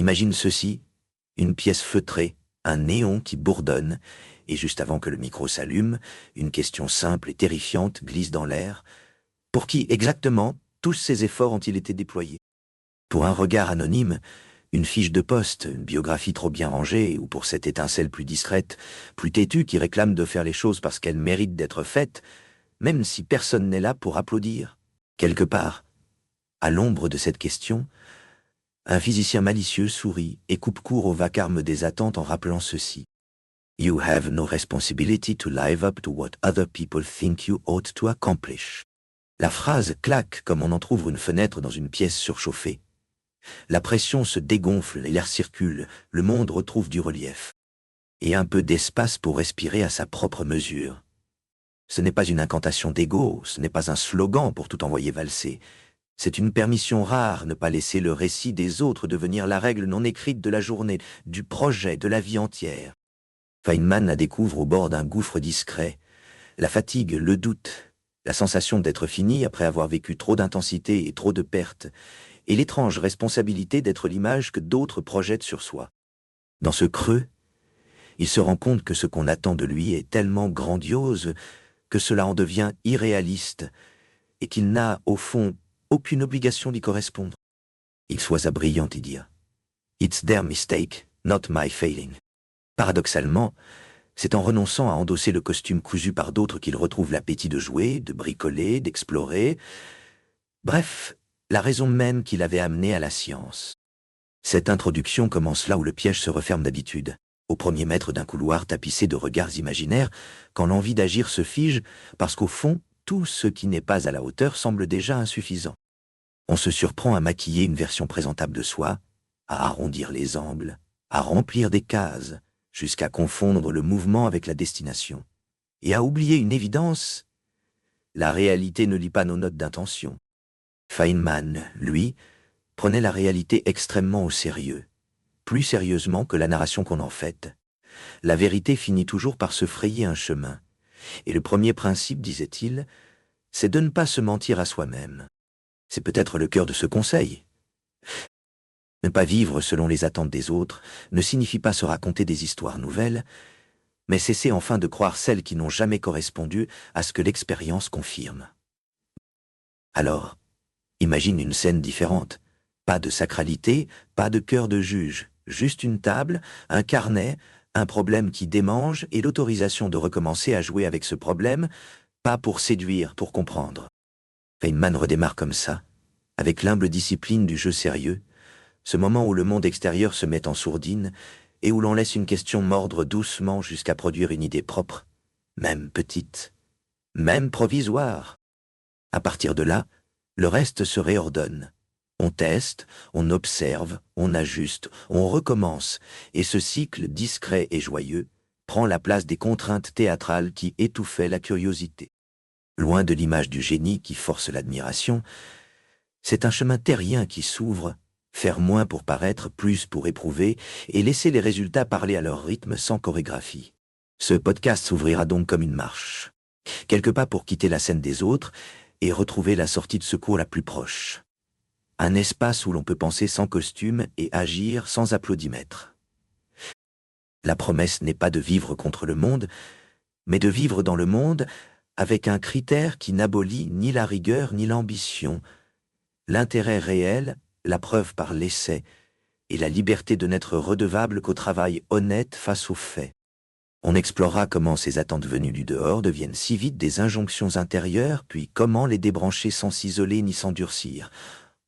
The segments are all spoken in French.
Imagine ceci, une pièce feutrée, un néon qui bourdonne, et juste avant que le micro s'allume, une question simple et terrifiante glisse dans l'air. Pour qui exactement tous ces efforts ont-ils été déployés? Pour un regard anonyme, une fiche de poste, une biographie trop bien rangée, ou pour cette étincelle plus discrète, plus têtue qui réclame de faire les choses parce qu'elles méritent d'être faites, même si personne n'est là pour applaudir. Quelque part, à l'ombre de cette question, un physicien malicieux sourit et coupe court au vacarme des attentes en rappelant ceci. You have no responsibility to live up to what other people think you ought to accomplish. La phrase claque comme on entr'ouvre une fenêtre dans une pièce surchauffée. La pression se dégonfle et l'air circule, le monde retrouve du relief. Et un peu d'espace pour respirer à sa propre mesure. Ce n'est pas une incantation d'ego, ce n'est pas un slogan pour tout envoyer valser. C'est une permission rare, ne pas laisser le récit des autres devenir la règle non écrite de la journée, du projet, de la vie entière. Feynman la découvre au bord d'un gouffre discret. La fatigue, le doute, la sensation d'être fini après avoir vécu trop d'intensité et trop de pertes, et l'étrange responsabilité d'être l'image que d'autres projettent sur soi. Dans ce creux, il se rend compte que ce qu'on attend de lui est tellement grandiose que cela en devient irréaliste et qu'il n'a, au fond, aucune obligation d'y correspondre. Il choisit brillant et dire « It's their mistake, not my failing ». Paradoxalement, c'est en renonçant à endosser le costume cousu par d'autres qu'il retrouve l'appétit de jouer, de bricoler, d'explorer. Bref, la raison même qui l'avait amené à la science. Cette introduction commence là où le piège se referme d'habitude, au premier mètre d'un couloir tapissé de regards imaginaires, quand l'envie d'agir se fige, parce qu'au fond, tout ce qui n'est pas à la hauteur semble déjà insuffisant. On se surprend à maquiller une version présentable de soi, à arrondir les angles, à remplir des cases, jusqu'à confondre le mouvement avec la destination, et à oublier une évidence. La réalité ne lit pas nos notes d'intention. Feynman, lui, prenait la réalité extrêmement au sérieux, plus sérieusement que la narration qu'on en fait. La vérité finit toujours par se frayer un chemin, et le premier principe, disait-il, c'est de ne pas se mentir à soi-même. C'est peut-être le cœur de ce conseil. Ne pas vivre selon les attentes des autres ne signifie pas se raconter des histoires nouvelles, mais cesser enfin de croire celles qui n'ont jamais correspondu à ce que l'expérience confirme. Alors, imagine une scène différente. Pas de sacralité, pas de cœur de juge, juste une table, un carnet, un problème qui démange et l'autorisation de recommencer à jouer avec ce problème, pas pour séduire, pour comprendre. Feynman redémarre comme ça, avec l'humble discipline du jeu sérieux, ce moment où le monde extérieur se met en sourdine et où l'on laisse une question mordre doucement jusqu'à produire une idée propre, même petite, même provisoire. À partir de là, le reste se réordonne. On teste, on observe, on ajuste, on recommence, et ce cycle discret et joyeux prend la place des contraintes théâtrales qui étouffaient la curiosité. Loin de l'image du génie qui force l'admiration, c'est un chemin terrien qui s'ouvre, faire moins pour paraître, plus pour éprouver, et laisser les résultats parler à leur rythme sans chorégraphie. Ce podcast s'ouvrira donc comme une marche. Quelques pas pour quitter la scène des autres et retrouver la sortie de secours la plus proche. Un espace où l'on peut penser sans costume et agir sans applaudimètre. La promesse n'est pas de vivre contre le monde, mais de vivre dans le monde avec un critère qui n'abolit ni la rigueur ni l'ambition, l'intérêt réel, la preuve par l'essai, et la liberté de n'être redevable qu'au travail honnête face aux faits. On explorera comment ces attentes venues du dehors deviennent si vite des injonctions intérieures, puis comment les débrancher sans s'isoler ni s'endurcir,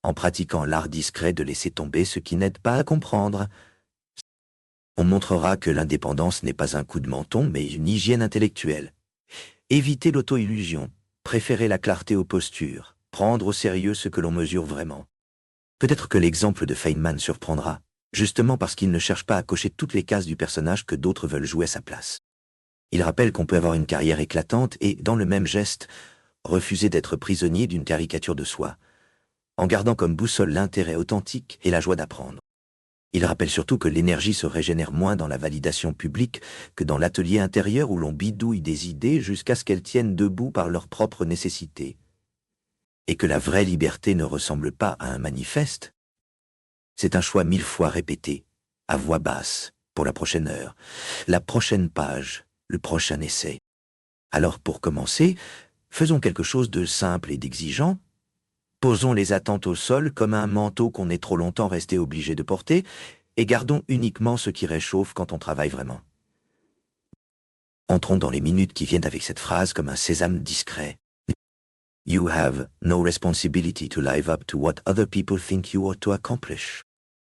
en pratiquant l'art discret de laisser tomber ce qui n'aide pas à comprendre. On montrera que l'indépendance n'est pas un coup de menton, mais une hygiène intellectuelle. Éviter l'auto-illusion, préférer la clarté aux postures, prendre au sérieux ce que l'on mesure vraiment. Peut-être que l'exemple de Feynman surprendra, justement parce qu'il ne cherche pas à cocher toutes les cases du personnage que d'autres veulent jouer à sa place. Il rappelle qu'on peut avoir une carrière éclatante et, dans le même geste, refuser d'être prisonnier d'une caricature de soi, en gardant comme boussole l'intérêt authentique et la joie d'apprendre. Il rappelle surtout que l'énergie se régénère moins dans la validation publique que dans l'atelier intérieur où l'on bidouille des idées jusqu'à ce qu'elles tiennent debout par leur propre nécessité. Et que la vraie liberté ne ressemble pas à un manifeste, C'est un choix 1000 fois répété, à voix basse, pour la prochaine heure, la prochaine page, le prochain essai. Alors pour commencer, faisons quelque chose de simple et d'exigeant. Posons les attentes au sol comme un manteau qu'on est trop longtemps resté obligé de porter et gardons uniquement ce qui réchauffe quand on travaille vraiment. Entrons dans les minutes qui viennent avec cette phrase comme un sésame discret. You have no responsibility to live up to what other people think you ought to accomplish.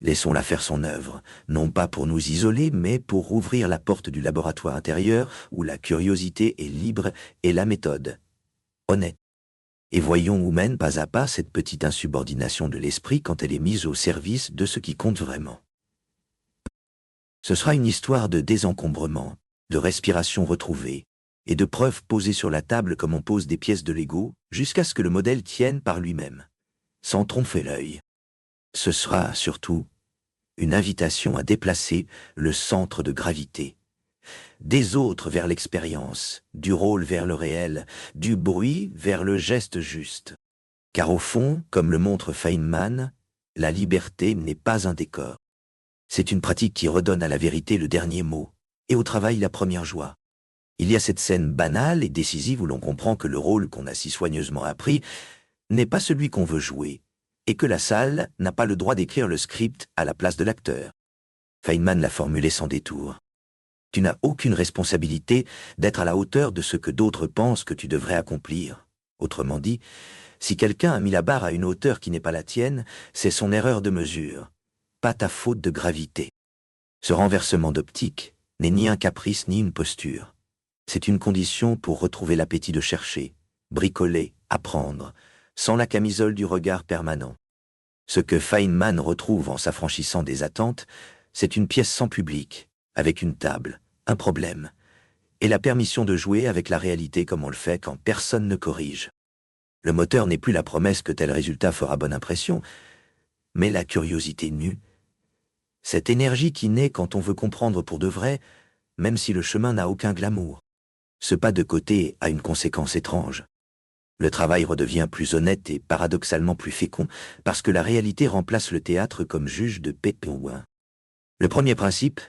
Laissons-la faire son œuvre, non pas pour nous isoler, mais pour ouvrir la porte du laboratoire intérieur où la curiosité est libre et la méthode honnête. Et voyons où mène pas à pas cette petite insubordination de l'esprit quand elle est mise au service de ce qui compte vraiment. Ce sera une histoire de désencombrement, de respiration retrouvée, et de preuves posées sur la table comme on pose des pièces de Lego, jusqu'à ce que le modèle tienne par lui-même, sans tromper l'œil. Ce sera, surtout, une invitation à déplacer le centre de gravité, des autres vers l'expérience, du rôle vers le réel, du bruit vers le geste juste. Car au fond, comme le montre Feynman, la liberté n'est pas un décor. C'est une pratique qui redonne à la vérité le dernier mot, et au travail la première joie. Il y a cette scène banale et décisive où l'on comprend que le rôle qu'on a si soigneusement appris n'est pas celui qu'on veut jouer, et que la salle n'a pas le droit d'écrire le script à la place de l'acteur. Feynman l'a formulé sans détour. Tu n'as aucune responsabilité d'être à la hauteur de ce que d'autres pensent que tu devrais accomplir. Autrement dit, si quelqu'un a mis la barre à une hauteur qui n'est pas la tienne, c'est son erreur de mesure, pas ta faute de gravité. Ce renversement d'optique n'est ni un caprice ni une posture. C'est une condition pour retrouver l'appétit de chercher, bricoler, apprendre, sans la camisole du regard permanent. Ce que Feynman retrouve en s'affranchissant des attentes, c'est une pièce sans public, avec une table, un problème, et la permission de jouer avec la réalité comme on le fait quand personne ne corrige. Le moteur n'est plus la promesse que tel résultat fera bonne impression, mais la curiosité nue, cette énergie qui naît quand on veut comprendre pour de vrai, même si le chemin n'a aucun glamour. Ce pas de côté a une conséquence étrange. Le travail redevient plus honnête et paradoxalement plus fécond parce que la réalité remplace le théâtre comme juge de paix. Le premier principe,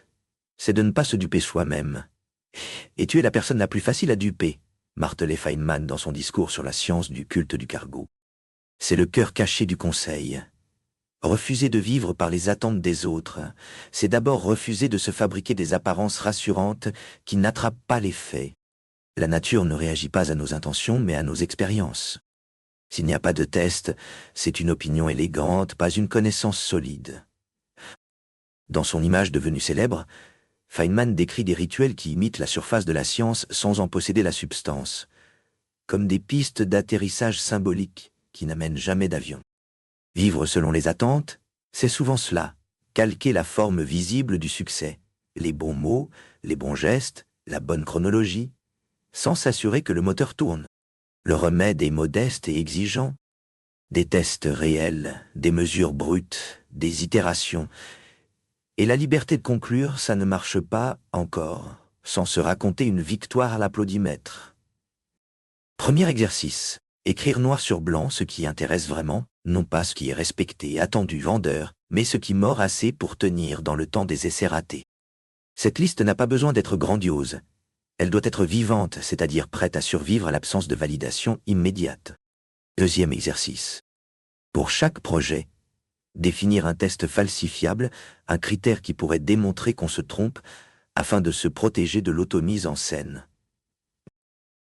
c'est de ne pas se duper soi-même. Et tu es la personne la plus facile à duper, martelait Feynman dans son discours sur la science du culte du cargo. C'est le cœur caché du conseil. Refuser de vivre par les attentes des autres, c'est d'abord refuser de se fabriquer des apparences rassurantes qui n'attrapent pas les faits. La nature ne réagit pas à nos intentions, mais à nos expériences. S'il n'y a pas de test, c'est une opinion élégante, pas une connaissance solide. Dans son image devenue célèbre, Feynman décrit des rituels qui imitent la surface de la science sans en posséder la substance, comme des pistes d'atterrissage symboliques qui n'amènent jamais d'avion. Vivre selon les attentes, c'est souvent cela, calquer la forme visible du succès, les bons mots, les bons gestes, la bonne chronologie, sans s'assurer que le moteur tourne. Le remède est modeste et exigeant. Des tests réels, des mesures brutes, des itérations. Et la liberté de conclure, ça ne marche pas encore, sans se raconter une victoire à l'applaudimètre. Premier exercice. Écrire noir sur blanc ce qui intéresse vraiment, non pas ce qui est respecté, attendu, vendeur, mais ce qui mord assez pour tenir dans le temps des essais ratés. Cette liste n'a pas besoin d'être grandiose. Elle doit être vivante, c'est-à-dire prête à survivre à l'absence de validation immédiate. Deuxième exercice. Pour chaque projet, définir un test falsifiable, un critère qui pourrait démontrer qu'on se trompe, afin de se protéger de l'automise en scène.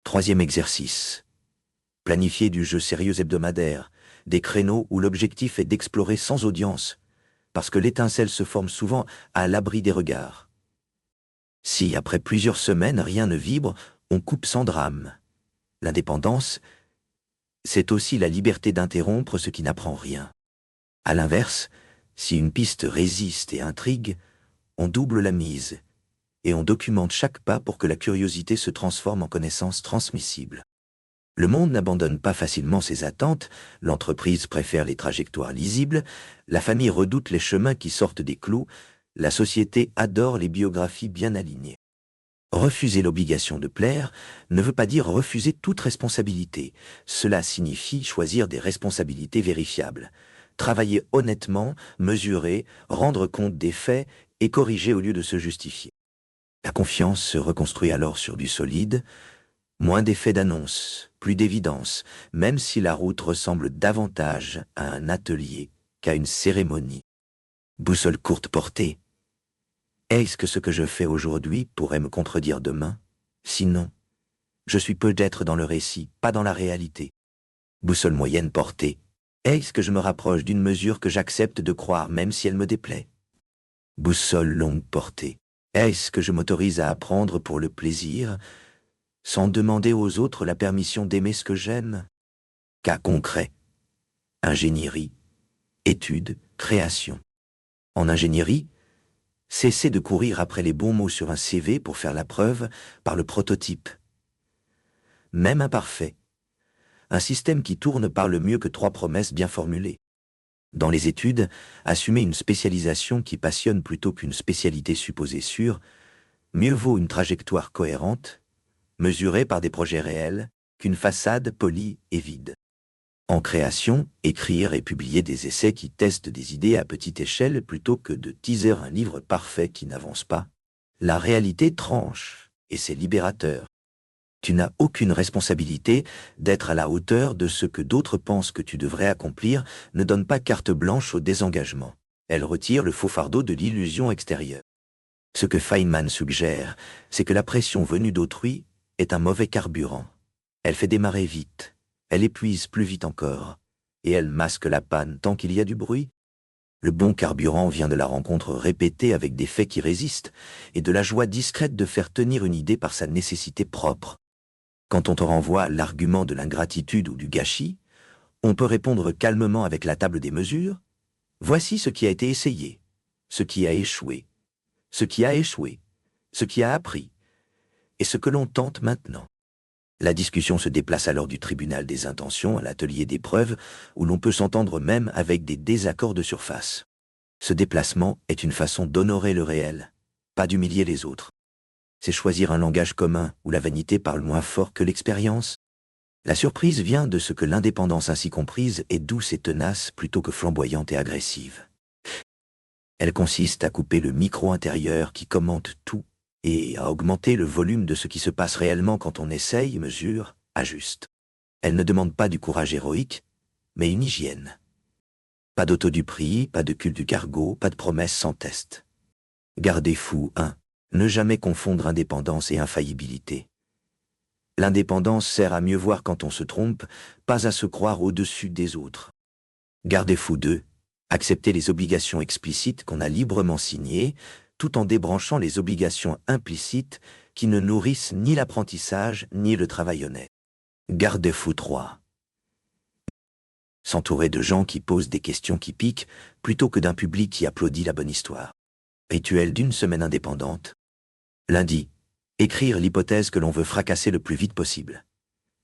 Troisième exercice. Planifier du jeu sérieux hebdomadaire, des créneaux où l'objectif est d'explorer sans audience, parce que l'étincelle se forme souvent à l'abri des regards. Si, après plusieurs semaines, rien ne vibre, on coupe sans drame. L'indépendance, c'est aussi la liberté d'interrompre ce qui n'apprend rien. À l'inverse, si une piste résiste et intrigue, on double la mise, et on documente chaque pas pour que la curiosité se transforme en connaissance transmissible. Le monde n'abandonne pas facilement ses attentes, l'entreprise préfère les trajectoires lisibles, la famille redoute les chemins qui sortent des clous, la société adore les biographies bien alignées. Refuser l'obligation de plaire ne veut pas dire refuser toute responsabilité. Cela signifie choisir des responsabilités vérifiables. Travailler honnêtement, mesurer, rendre compte des faits et corriger au lieu de se justifier. La confiance se reconstruit alors sur du solide, moins d'effets d'annonce, plus d'évidence, même si la route ressemble davantage à un atelier qu'à une cérémonie. Boussole courte portée. Est-ce que ce que je fais aujourd'hui pourrait me contredire demain? Sinon, je suis peut-être dans le récit, pas dans la réalité. Boussole moyenne portée. Est-ce que je me rapproche d'une mesure que j'accepte de croire même si elle me déplaît? Boussole longue portée. Est-ce que je m'autorise à apprendre pour le plaisir, sans demander aux autres la permission d'aimer ce que j'aime? Cas concret. Ingénierie, études, création. En ingénierie, cessez de courir après les bons mots sur un CV pour faire la preuve par le prototype. Même imparfait, un système qui tourne parle mieux que 3 promesses bien formulées. Dans les études, assumez une spécialisation qui passionne plutôt qu'une spécialité supposée sûre. Mieux vaut une trajectoire cohérente, mesurée par des projets réels, qu'une façade polie et vide. En création, écrire et publier des essais qui testent des idées à petite échelle plutôt que de teaser un livre parfait qui n'avance pas. La réalité tranche, et c'est libérateur. Tu n'as aucune responsabilité d'être à la hauteur de ce que d'autres pensent que tu devrais accomplir, ne donne pas carte blanche au désengagement. Elle retire le faux fardeau de l'illusion extérieure. Ce que Feynman suggère, c'est que la pression venue d'autrui est un mauvais carburant. Elle fait démarrer vite, elle épuise plus vite encore, et elle masque la panne tant qu'il y a du bruit. Le bon carburant vient de la rencontre répétée avec des faits qui résistent, et de la joie discrète de faire tenir une idée par sa nécessité propre. Quand on te renvoie l'argument de l'ingratitude ou du gâchis, on peut répondre calmement avec la table des mesures. Voici ce qui a été essayé, ce qui a échoué, ce qui a échoué, ce qui a appris, et ce que l'on tente maintenant. La discussion se déplace alors du tribunal des intentions à l'atelier des preuves, où l'on peut s'entendre même avec des désaccords de surface. Ce déplacement est une façon d'honorer le réel, pas d'humilier les autres. C'est choisir un langage commun où la vanité parle moins fort que l'expérience. La surprise vient de ce que l'indépendance ainsi comprise est douce et tenace plutôt que flamboyante et agressive. Elle consiste à couper le micro intérieur qui commente tout et à augmenter le volume de ce qui se passe réellement quand on essaye, mesure, ajuste. Elle ne demande pas du courage héroïque, mais une hygiène. Pas d'autoduprie, pas de culte du cargo, pas de promesses sans test. Gardez-fou 1. Ne jamais confondre indépendance et infaillibilité. L'indépendance sert à mieux voir quand on se trompe, pas à se croire au-dessus des autres. Gardez-fou 2. Accepter les obligations explicites qu'on a librement signées, tout en débranchant les obligations implicites qui ne nourrissent ni l'apprentissage ni le travail honnête. Garde-fou 3. S'entourer de gens qui posent des questions qui piquent plutôt que d'un public qui applaudit la bonne histoire. Rituel d'une semaine indépendante. Lundi, écrire l'hypothèse que l'on veut fracasser le plus vite possible.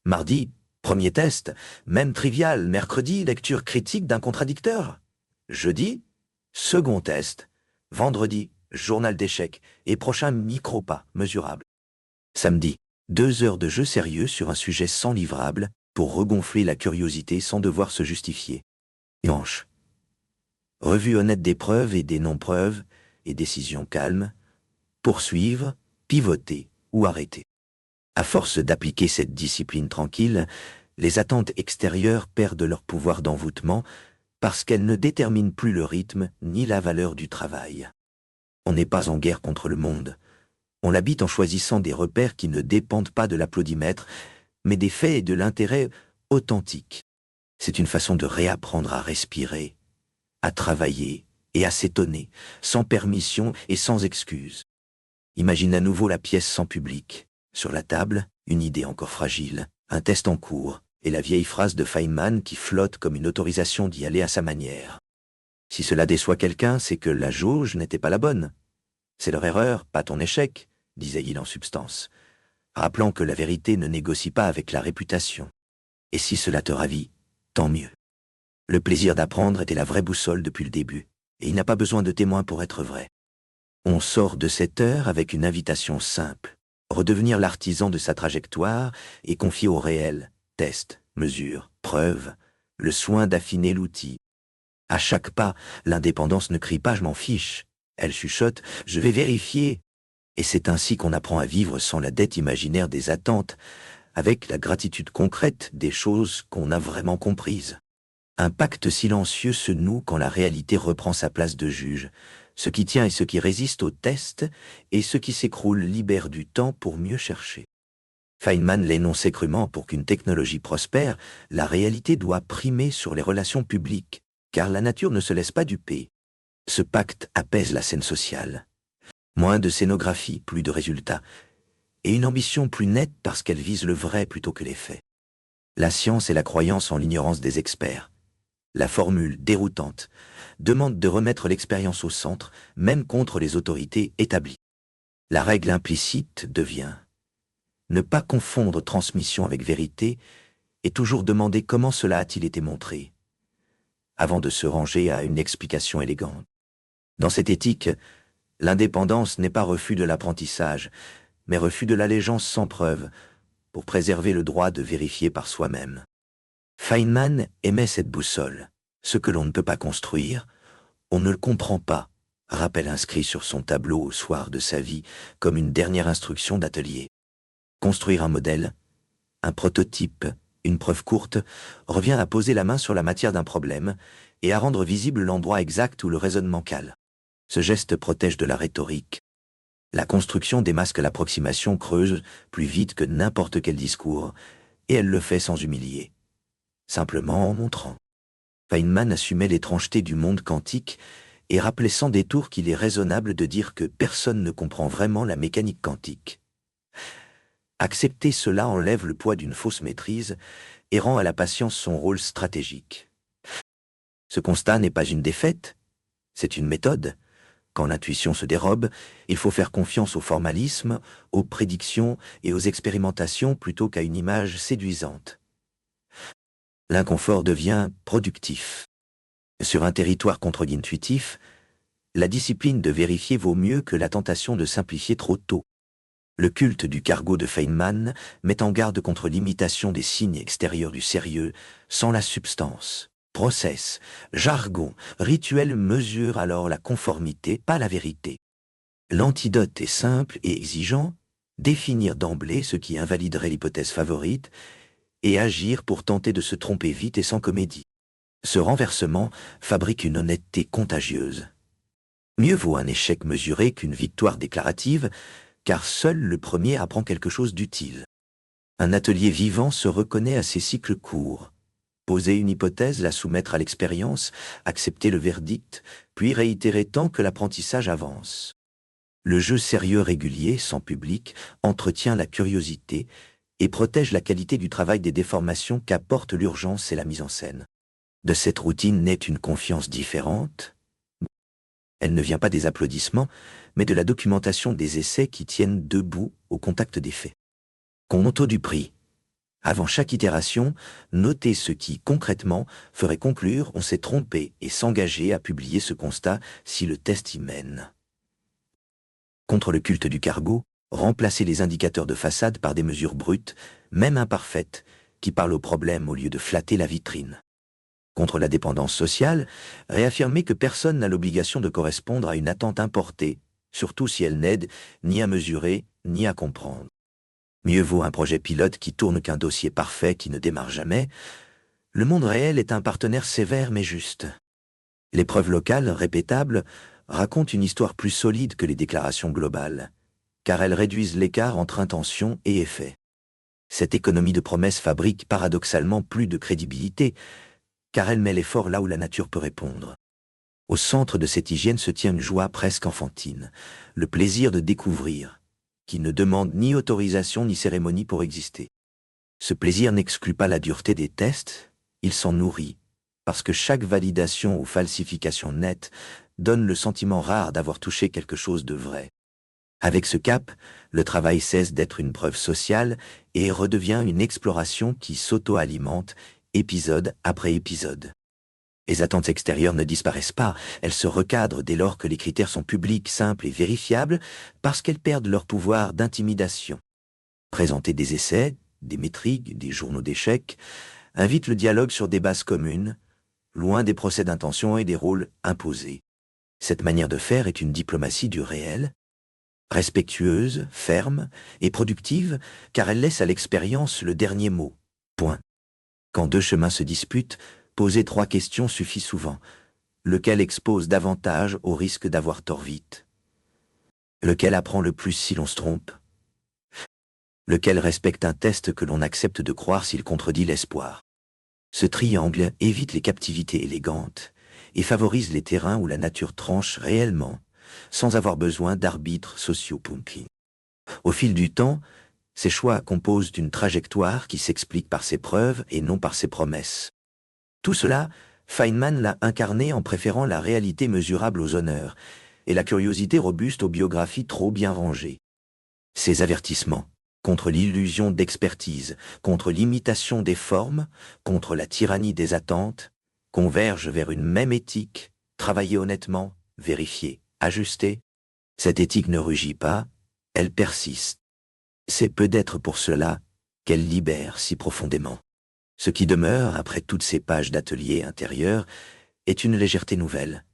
Mardi, premier test, même trivial. Mercredi, lecture critique d'un contradicteur. Jeudi, second test. Vendredi, journal d'échecs et prochain micro-pas mesurable. Samedi, 2 heures de jeu sérieux sur un sujet sans livrable pour regonfler la curiosité sans devoir se justifier. Dimanche, revue honnête des preuves et des non-preuves et décision calme, poursuivre, pivoter ou arrêter. À force d'appliquer cette discipline tranquille, les attentes extérieures perdent leur pouvoir d'envoûtement parce qu'elles ne déterminent plus le rythme ni la valeur du travail. On n'est pas en guerre contre le monde. On l'habite en choisissant des repères qui ne dépendent pas de l'applaudimètre, mais des faits et de l'intérêt authentique. C'est une façon de réapprendre à respirer, à travailler et à s'étonner, sans permission et sans excuse. Imagine à nouveau la pièce sans public. Sur la table, une idée encore fragile, un test en cours, et la vieille phrase de Feynman qui flotte comme une autorisation d'y aller à sa manière. Si cela déçoit quelqu'un, c'est que la jauge n'était pas la bonne. C'est leur erreur, pas ton échec, disait-il en substance, rappelant que la vérité ne négocie pas avec la réputation. Et si cela te ravit, tant mieux. Le plaisir d'apprendre était la vraie boussole depuis le début, et il n'a pas besoin de témoins pour être vrai. On sort de cette heure avec une invitation simple, redevenir l'artisan de sa trajectoire et confier au réel, test, mesure, preuve, le soin d'affiner l'outil. À chaque pas, l'indépendance ne crie pas « je m'en fiche ». Elle chuchote « je vais vérifier ». Et c'est ainsi qu'on apprend à vivre sans la dette imaginaire des attentes, avec la gratitude concrète des choses qu'on a vraiment comprises. Un pacte silencieux se noue quand la réalité reprend sa place de juge. Ce qui tient et ce qui résiste au test, et ce qui s'écroule libère du temps pour mieux chercher. Feynman l'énonçait crûment: pour qu'une technologie prospère, la réalité doit primer sur les relations publiques, car la nature ne se laisse pas duper. Ce pacte apaise la scène sociale. Moins de scénographie, plus de résultats, et une ambition plus nette parce qu'elle vise le vrai plutôt que les faits. La science et la croyance en l'ignorance des experts. La formule déroutante demande de remettre l'expérience au centre, même contre les autorités établies. La règle implicite devient ne pas confondre transmission avec vérité et toujours demander comment cela a-t-il été montré, avant de se ranger à une explication élégante. Dans cette éthique, l'indépendance n'est pas refus de l'apprentissage, mais refus de l'allégeance sans preuve, pour préserver le droit de vérifier par soi-même. Feynman aimait cette boussole. Ce que l'on ne peut pas construire, on ne le comprend pas, rappel inscrit sur son tableau au soir de sa vie comme une dernière instruction d'atelier. Construire un modèle, un prototype, une preuve courte, revient à poser la main sur la matière d'un problème et à rendre visible l'endroit exact où le raisonnement cale. Ce geste protège de la rhétorique. La construction démasque l'approximation creuse plus vite que n'importe quel discours, et elle le fait sans humilier, simplement en montrant. Feynman assumait l'étrangeté du monde quantique et rappelait sans détour qu'il est raisonnable de dire que personne ne comprend vraiment la mécanique quantique. Accepter cela enlève le poids d'une fausse maîtrise et rend à la patience son rôle stratégique. Ce constat n'est pas une défaite, c'est une méthode. Quand l'intuition se dérobe, il faut faire confiance au formalisme, aux prédictions et aux expérimentations plutôt qu'à une image séduisante. L'inconfort devient productif. Sur un territoire contre-intuitif, la discipline de vérifier vaut mieux que la tentation de simplifier trop tôt. Le culte du cargo de Feynman met en garde contre l'imitation des signes extérieurs du sérieux sans la substance. Process, jargon, rituel mesurent alors la conformité, pas la vérité. L'antidote est simple et exigeant, définir d'emblée ce qui invaliderait l'hypothèse favorite et agir pour tenter de se tromper vite et sans comédie. Ce renversement fabrique une honnêteté contagieuse. Mieux vaut un échec mesuré qu'une victoire déclarative, car seul le premier apprend quelque chose d'utile. Un atelier vivant se reconnaît à ses cycles courts. Poser une hypothèse, la soumettre à l'expérience, accepter le verdict, puis réitérer tant que l'apprentissage avance. Le jeu sérieux régulier, sans public, entretient la curiosité et protège la qualité du travail des déformations qu'apportent l'urgence et la mise en scène. De cette routine naît une confiance différente. Elle ne vient pas des applaudissements, mais de la documentation des essais qui tiennent debout au contact des faits. Compte du prix. Avant chaque itération, notez ce qui, concrètement, ferait conclure on s'est trompé et s'engager à publier ce constat si le test y mène. Contre le culte du cargo, remplacez les indicateurs de façade par des mesures brutes, même imparfaites, qui parlent au problème au lieu de flatter la vitrine. Contre la dépendance sociale, réaffirmez que personne n'a l'obligation de correspondre à une attente importée, surtout si elle n'aide ni à mesurer, ni à comprendre. Mieux vaut un projet pilote qui tourne qu'un dossier parfait qui ne démarre jamais. Le monde réel est un partenaire sévère mais juste. Les preuves locales, répétables, racontent une histoire plus solide que les déclarations globales, car elles réduisent l'écart entre intention et effet. Cette économie de promesses fabrique paradoxalement plus de crédibilité, car elle met l'effort là où la nature peut répondre. Au centre de cette hygiène se tient une joie presque enfantine, le plaisir de découvrir, qui ne demande ni autorisation ni cérémonie pour exister. Ce plaisir n'exclut pas la dureté des tests, il s'en nourrit, parce que chaque validation ou falsification nette donne le sentiment rare d'avoir touché quelque chose de vrai. Avec ce cap, le travail cesse d'être une preuve sociale et redevient une exploration qui s'auto-alimente épisode après épisode. Les attentes extérieures ne disparaissent pas, elles se recadrent dès lors que les critères sont publics, simples et vérifiables, parce qu'elles perdent leur pouvoir d'intimidation. Présenter des essais, des métriques, des journaux d'échecs, invite le dialogue sur des bases communes, loin des procès d'intention et des rôles imposés. Cette manière de faire est une diplomatie du réel, respectueuse, ferme et productive, car elle laisse à l'expérience le dernier mot. Point. Quand deux chemins se disputent, poser 3 questions suffit souvent. Lequel expose davantage au risque d'avoir tort vite? Lequel apprend le plus si l'on se trompe? Lequel respecte un test que l'on accepte de croire s'il contredit l'espoir? Ce triangle évite les captivités élégantes et favorise les terrains où la nature tranche réellement, sans avoir besoin d'arbitres socio-punky. Au fil du temps, ces choix composent une trajectoire qui s'explique par ses preuves et non par ses promesses. Tout cela, Feynman l'a incarné en préférant la réalité mesurable aux honneurs et la curiosité robuste aux biographies trop bien rangées. Ces avertissements, contre l'illusion d'expertise, contre l'imitation des formes, contre la tyrannie des attentes, convergent vers une même éthique, travailler honnêtement, vérifier, ajuster. Cette éthique ne rugit pas, elle persiste. C'est peut-être pour cela qu'elle libère si profondément. Ce qui demeure, après toutes ces pages d'atelier intérieur, est une légèreté nouvelle.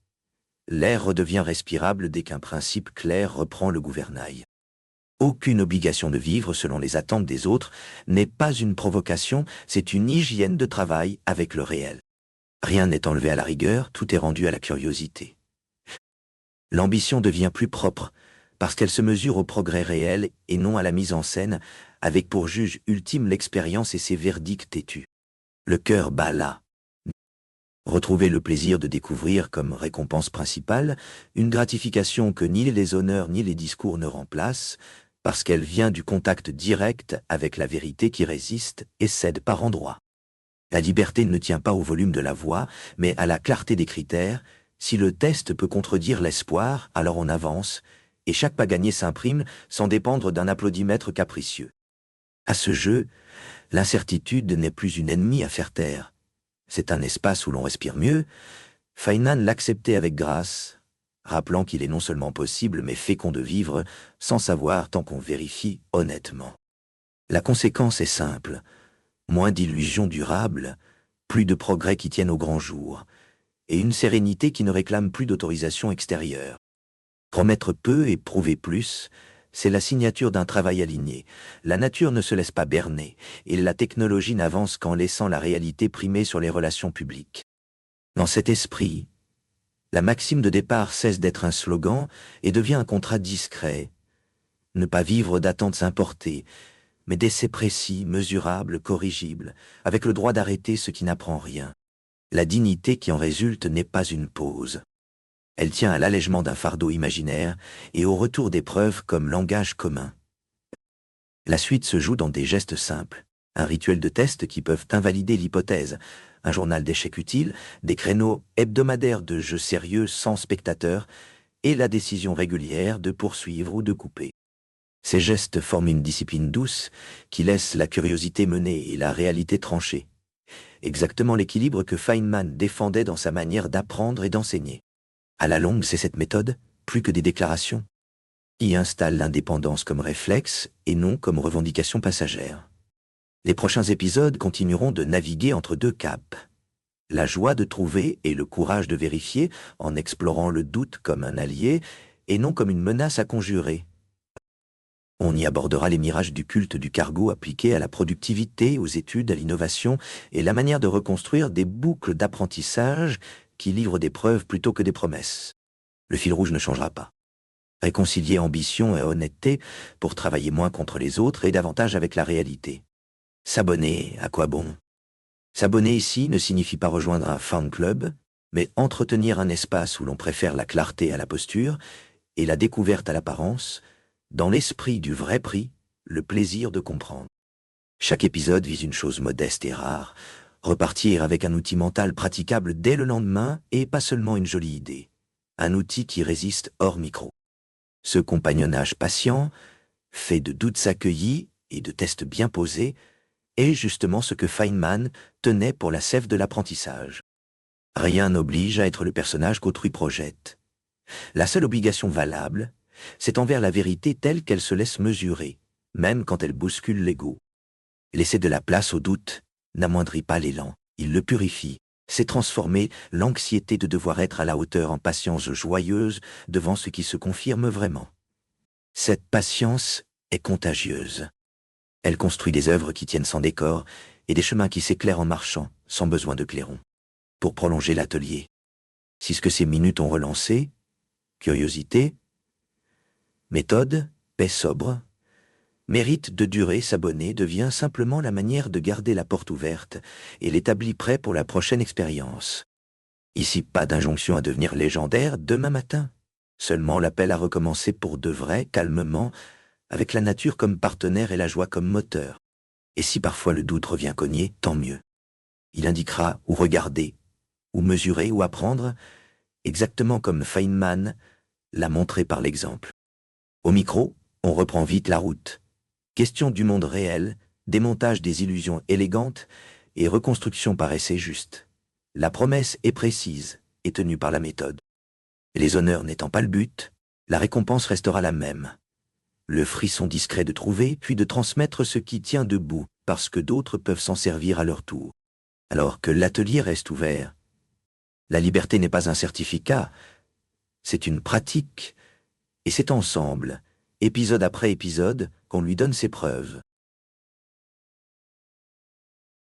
L'air redevient respirable dès qu'un principe clair reprend le gouvernail. Aucune obligation de vivre selon les attentes des autres n'est pas une provocation, c'est une hygiène de travail avec le réel. Rien n'est enlevé à la rigueur, tout est rendu à la curiosité. L'ambition devient plus propre, parce qu'elle se mesure au progrès réel et non à la mise en scène, avec pour juge ultime l'expérience et ses verdicts têtus. Le cœur bat là. Retrouver le plaisir de découvrir comme récompense principale une gratification que ni les honneurs ni les discours ne remplacent, parce qu'elle vient du contact direct avec la vérité qui résiste et cède par endroits. La liberté ne tient pas au volume de la voix, mais à la clarté des critères. Si le test peut contredire l'espoir, alors on avance, et chaque pas gagné s'imprime sans dépendre d'un applaudimètre capricieux. À ce jeu, l'incertitude n'est plus une ennemie à faire taire. C'est un espace où l'on respire mieux. Feynman l'acceptait avec grâce, rappelant qu'il est non seulement possible, mais fécond de vivre, sans savoir tant qu'on vérifie honnêtement. La conséquence est simple. Moins d'illusions durables, plus de progrès qui tiennent au grand jour, et une sérénité qui ne réclame plus d'autorisation extérieure. Promettre peu et prouver plus, c'est la signature d'un travail aligné. La nature ne se laisse pas berner, et la technologie n'avance qu'en laissant la réalité primer sur les relations publiques. Dans cet esprit, la maxime de départ cesse d'être un slogan et devient un contrat discret. Ne pas vivre d'attentes importées, mais d'essais précis, mesurables, corrigibles, avec le droit d'arrêter ce qui n'apprend rien. La dignité qui en résulte n'est pas une pause. Elle tient à l'allègement d'un fardeau imaginaire et au retour des preuves comme langage commun. La suite se joue dans des gestes simples, un rituel de test qui peuvent invalider l'hypothèse, un journal d'échecs utile, des créneaux hebdomadaires de jeux sérieux sans spectateurs et la décision régulière de poursuivre ou de couper. Ces gestes forment une discipline douce qui laisse la curiosité mener et la réalité trancher. Exactement l'équilibre que Feynman défendait dans sa manière d'apprendre et d'enseigner. À la longue, c'est cette méthode, plus que des déclarations, qui installe l'indépendance comme réflexe et non comme revendication passagère. Les prochains épisodes continueront de naviguer entre deux caps. La joie de trouver et le courage de vérifier en explorant le doute comme un allié et non comme une menace à conjurer. On y abordera les mirages du culte du cargo appliqué à la productivité, aux études, à l'innovation et la manière de reconstruire des boucles d'apprentissage qui livrent des preuves plutôt que des promesses. Le fil rouge ne changera pas. Réconcilier ambition et honnêteté pour travailler moins contre les autres et davantage avec la réalité. S'abonner, à quoi bon? S'abonner ici ne signifie pas rejoindre un fan club, mais entretenir un espace où l'on préfère la clarté à la posture et la découverte à l'apparence, dans l'esprit du vrai prix, le plaisir de comprendre. Chaque épisode vise une chose modeste et rare, repartir avec un outil mental praticable dès le lendemain et pas seulement une jolie idée, un outil qui résiste hors micro. Ce compagnonnage patient, fait de doutes accueillis et de tests bien posés, est justement ce que Feynman tenait pour la sève de l'apprentissage. Rien n'oblige à être le personnage qu'autrui projette. La seule obligation valable, c'est envers la vérité telle qu'elle se laisse mesurer, même quand elle bouscule l'ego. Laisser de la place au doute n'amoindrit pas l'élan, il le purifie. C'est transformer l'anxiété de devoir être à la hauteur en patience joyeuse devant ce qui se confirme vraiment. Cette patience est contagieuse. Elle construit des œuvres qui tiennent sans décor et des chemins qui s'éclairent en marchant, sans besoin de clairon. Pour prolonger l'atelier, si ce que ces minutes ont relancé, curiosité, méthode, paix sobre, mérite de durer, s'abonner devient simplement la manière de garder la porte ouverte et l'établi prêt pour la prochaine expérience. Ici, pas d'injonction à devenir légendaire demain matin, seulement l'appel à recommencer pour de vrai, calmement, avec la nature comme partenaire et la joie comme moteur. Et si parfois le doute revient cogner, tant mieux. Il indiquera où regarder, où mesurer, où apprendre, exactement comme Feynman l'a montré par l'exemple. Au micro, on reprend vite la route. Question du monde réel, démontage des illusions élégantes et reconstruction par essai juste. La promesse est précise et tenue par la méthode. Les honneurs n'étant pas le but, la récompense restera la même. Le frisson discret de trouver, puis de transmettre ce qui tient debout, parce que d'autres peuvent s'en servir à leur tour. Alors que l'atelier reste ouvert. La liberté n'est pas un certificat, c'est une pratique, et c'est ensemble, épisode après épisode, qu'on lui donne ses preuves.